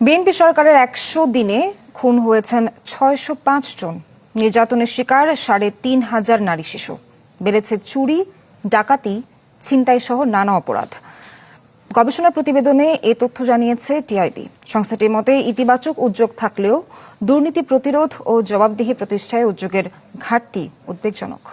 BNP সরকারের ১০০ দিনে খুন হয়েছেন ৬০৫ জন, নির্যাতনের শিকার ৩,৫০০ নারী শিশু, বেড়েছে চুরি, ডাকাতি, ছিনতাই সহ নানা অপরাধ। গবেষণা প্রতিবেদনে এ তথ্য জানিয়েছে টিআইবি। সংস্থাটির মতে ইতিবাচক উদ্যোগ থাকলেও দুর্নীতি প্রতিরোধ ও জবাবদিহি প্রতিষ্ঠায় উদ্যোগের ঘাটতি উদ্বেগজনক।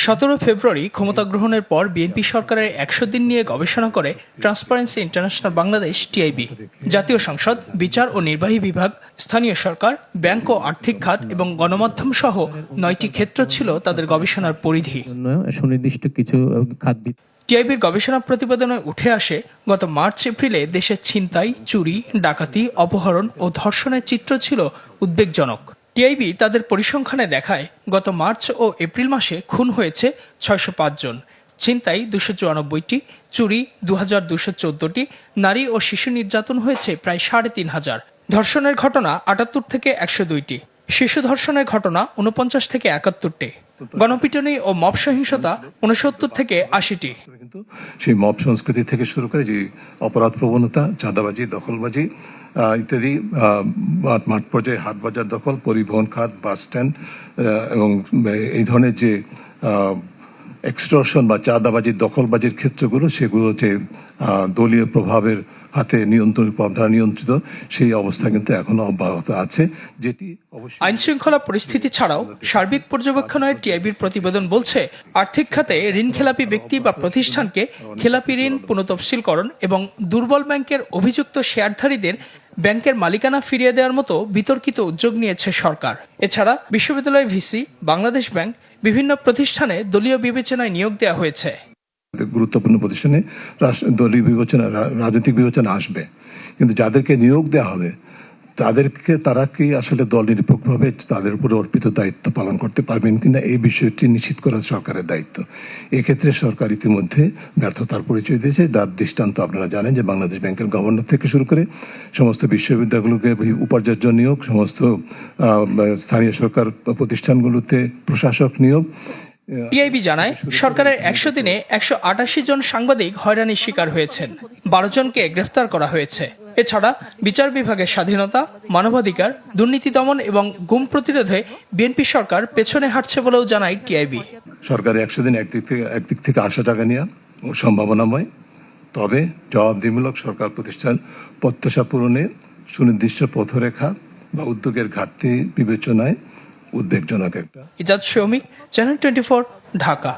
১৭ ফেব্রুয়ারি ক্ষমতা গ্রহণের পর বিএনপি সরকারের ১০০ দিন নিয়ে গবেষণা করে ট্রান্সপারেন্সি ইন্টারন্যাশনাল বাংলাদেশ টিআইবি। জাতীয় সংসদ, বিচার ও নির্বাহী বিভাগ, স্থানীয় সরকার, ব্যাংক ও আর্থিক খাত এবং গণমাধ্যম সহ ৯টি ক্ষেত্র ছিল তাদের গবেষণার পরিধি। সুনির্দিষ্ট কিছু খাত টিআইবির গবেষণা প্রতিবেদনে উঠে আসে, গত মার্চ এপ্রিলে দেশের ছিনতাই, চুরি, ডাকাতি, অপহরণ ও ধর্ষণের চিত্র ছিল উদ্বেগজনক। টিআইবি তাদের পরিসংখ্যানে দেখায়, গত মার্চ ও এপ্রিল মাসে খুন হয়েছে ৬০৫ জন, ছিনতাই ২৯৪টি, চুরি ২২১৪টি, নারী ও শিশু নির্যাতন হয়েছে প্রায় ৩৫০০, ধর্ষণের ঘটনা ৭৮ থেকে ১০২টি, শিশু ধর্ষণের ঘটনা ৪৯ থেকে ৭১টি, গণপিটুনি ও মব সহিংসতা ৬৯ থেকে ৮০টি। সেই মব সংস্কৃতি থেকে শুরু করে যে অপরাধ প্রবণতা, চাঁদাবাজি, দখলবাজি ইত্যাদি, মাঠ পর্যায়ে হাট বাজার দখল, পরিবহন খাত, বাস স্ট্যান্ড এবং এই ধরনের যে এক্সটর্শন বা চাঁদাবাজি, দখলবাজির ক্ষেত্রগুলো, সেগুলো যে দলীয় প্রভাবের হাতে নিয়ন্ত্রিত, সেই অবস্থা কিন্তু এখনো অব্যাহত আছে, যেটি আইন শৃঙ্খলা পরিস্থিতি ছাড়াও সার্বিক পর্যবেক্ষণে টিআইবির প্রতিবেদন বলছে, আর্থিক খাতে ঋণ খেলাপি ব্যক্তি বা প্রতিষ্ঠানকে খেলাপি ঋণ পুনঃতফসিলকরণ এবং দুর্বল ব্যাংকের অভিযুক্ত শেয়ারধারীদের ব্যাংকের মালিকানা ফিরিয়ে দেওয়ার মতো বিতর্কিত উদ্যোগ নিয়েছে সরকার। এছাড়া বিশ্ববিদ্যালয় ভিসি, বাংলাদেশ ব্যাংক, বিভিন্ন প্রতিষ্ঠানে দলীয় বিবেচনায় নিয়োগ দেওয়া হয়েছে। গুরুত্বপূর্ণ প্রতিষ্ঠানে দলীয় বিবেচনা, রাজনৈতিক বিবেচনা আসবে, কিন্তু যাদেরকে নিয়োগ দেওয়া হবে তারা কি আসলে দল নিরপেক্ষভাবে তাদের উপর অর্পিত দায়িত্ব পালন করতে পারবেন কিনা, এই বিষয়টি নিশ্চিত করা সরকারের দায়িত্ব। এক্ষেত্রে সরকার ইতিমধ্যে ব্যর্থতার পরিচয় দিয়েছে। যার দৃষ্টান্ত আপনারা জানেন যে বাংলাদেশ ব্যাংকের গভর্নর থেকে শুরু করে সমস্ত বিশ্ববিদ্যালয়গুলোকে উপাচার্য নিয়োগ, সমস্ত স্থানীয় সরকার প্রতিষ্ঠানগুলোতে প্রশাসক নিয়োগ। টিআইবি জানায়, সরকারের ১০০ দিনে ১৮৮ জন সাংবাদিক হয়রানির শিকার হয়েছেন, ১২ জনকে গ্রেফতার করা হয়েছে। এছাড়া বিচার বিভাগের স্বাধীনতা, মানবাধিকার, দুর্নীতি দমন এবং গুম প্রতিরোধে বিএনপি সরকার পেছনে হাঁটছে বলেও জানায় টিআইবি। সরকারের ১০০ দিন একদিক থেকে আশা জাগা নেওয়া সম্ভাবনাময়, তবে জবাবদিহিমূলক সরকার প্রতিষ্ঠান প্রত্যাশা পূরণে সুনির্দিষ্ট পথরেখা বা উদ্যোগের ঘাটতি বিবেচনায় উদ্বেগজনক একটা। ইজাজ শৌমিক, চ্যানেল 24, ঢাকা।